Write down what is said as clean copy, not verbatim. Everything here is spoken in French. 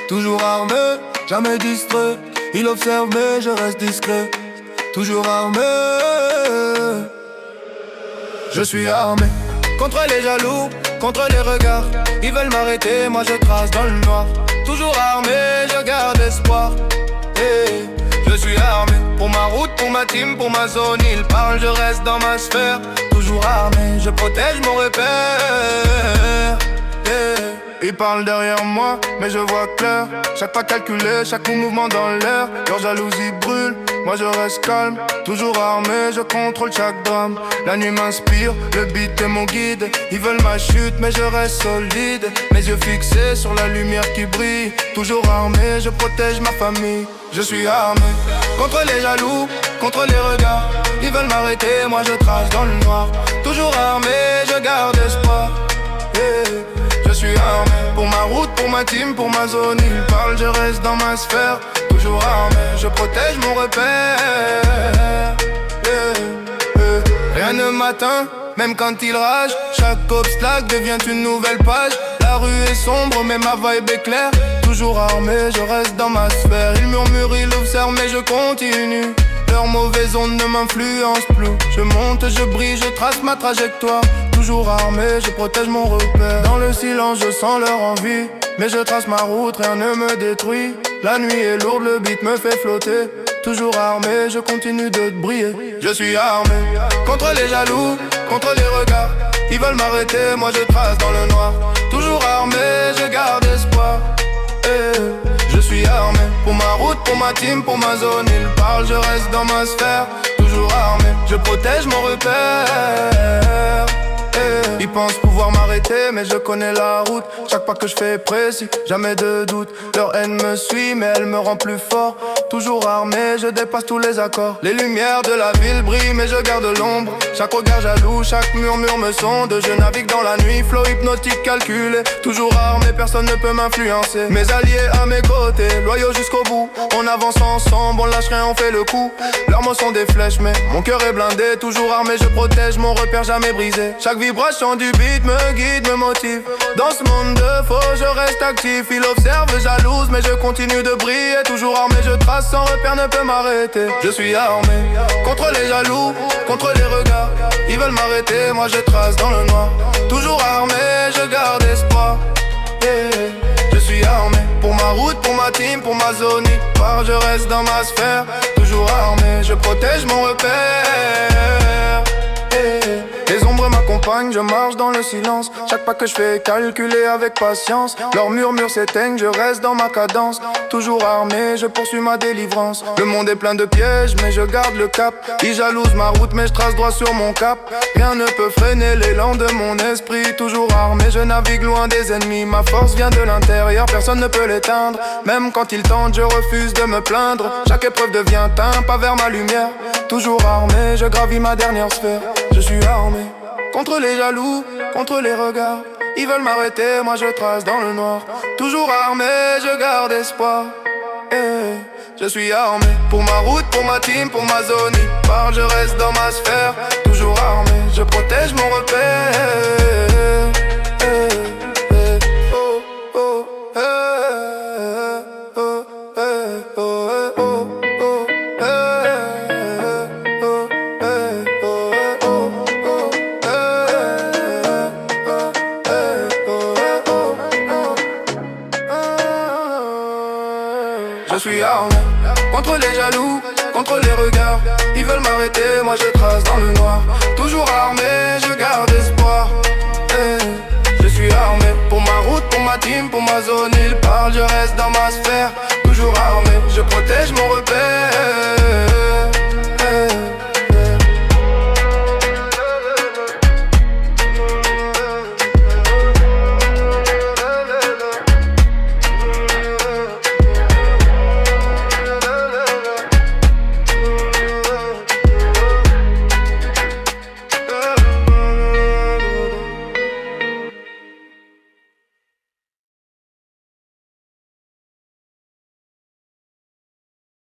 Toujours armé, jamais distrait. Il observe mais je reste discret. Toujours armé. Je suis armé contre les jaloux, contre les regards. Ils veulent m'arrêter, moi je trace dans le noir. Toujours armé, je garde espoir. Hey, je suis armé pour ma route, pour ma team, pour ma zone. Ils parlent, je reste dans ma sphère. Toujours armé, je protège mon repère. Hey. Ils parlent derrière moi, mais je vois clair. Chaque pas calculé, chaque mouvement dans l'air. Leur jalousie brûle, moi je reste calme. Toujours armé, je contrôle chaque drame. La nuit m'inspire, le beat est mon guide. Ils veulent ma chute, mais je reste solide. Mes yeux fixés sur la lumière qui brille. Toujours armé, je protège ma famille. Je suis armé contre les jaloux, contre les regards. Ils veulent m'arrêter, moi je trace dans le noir. Toujours armé, je garde espoir. Hey. Je suis armé pour ma route, pour ma team, pour ma zone. Ils parlent, je reste dans ma sphère. Toujours armé, je protège mon repère. Rien ne m'atteint, même quand il rage. Chaque obstacle devient une nouvelle page. La rue est sombre, mais ma vibe est claire. Toujours armé, je reste dans ma sphère. Ils murmurent, ils observent, mais je continue. Leurs mauvaises ondes ne m'influencent plus. Je monte, je brille, je trace ma trajectoire. Toujours armé, je protège mon repère. Dans le silence, je sens leur envie. Mais je trace ma route, rien ne me détruit. La nuit est lourde, le beat me fait flotter. Toujours armé, je continue de briller. Je suis armé contre les jaloux, contre les regards. Ils veulent m'arrêter, moi je trace dans le noir. Toujours armé, je garde espoir. Je suis armé pour ma route, pour ma team, pour ma zone. Ils parlent, je reste dans ma sphère. Toujours armé, je protège mon repère. Ils pensent pouvoir m'arrêter, mais je connais la route. Chaque pas que je fais est précis, jamais de doute. Leur haine me suit, mais elle me rend plus fort. Toujours armé, je dépasse tous les accords. Les lumières de la ville brillent, mais je garde l'ombre. Chaque regard jaloux, chaque murmure me sonde. Je navigue dans la nuit, flow hypnotique calculé. Toujours armé, personne ne peut m'influencer. Mes alliés à mes côtés, loyaux jusqu'au bout. On avance ensemble, on lâche rien, on fait le coup. Leurs mots sont des flèches, mais mon cœur est blindé. Toujours armé, je protège mon repère, jamais brisé. Chaque vibration du beat me guide, me motive. Dans ce monde de faux, je reste actif. Ils observent, jalouse, mais je continue de briller. Toujours armé, je trace, sans repère ne peut m'arrêter. Je suis armé contre les jaloux, contre les regards. Ils veulent m'arrêter, moi je trace dans le noir. Toujours armé, je garde espoir. Je suis armé pour ma route, pour ma team, pour ma zone. Ils parlent, je reste dans ma sphère. Toujours armé, je protège mon repère. Les ombres m'accompagnent, je marche dans le silence. Chaque pas que je fais est calculé avec patience. Leurs murmures s'éteignent, je reste dans ma cadence. Toujours armé, je poursuis ma délivrance. Le monde est plein de pièges, mais je garde le cap. Ils jalousent ma route, mais je trace droit sur mon cap. Rien ne peut freiner l'élan de mon esprit. Toujours armé, je navigue loin des ennemis. Ma force vient de l'intérieur, personne ne peut l'éteindre. Même quand ils tentent, je refuse de me plaindre. Chaque épreuve devient un pas vers ma lumière. Toujours armé, je gravis ma dernière sphère. Je suis armé contre les jaloux, contre les regards. Ils veulent m'arrêter, moi je trace dans le noir. Toujours armé, je garde espoir. Je suis armé pour ma route, pour ma team, pour ma zone. Ils parlent, je reste dans ma sphère. Toujours armé, je protège mon repère. Je suis armé contre les jaloux, contre les regards. Ils veulent m'arrêter, moi je trace dans le noir. Toujours armé, je garde espoir. Je suis armé pour ma route, pour ma team, pour ma zone. Ils parlent, je reste dans ma sphère. Toujours armé, je protège mon repère.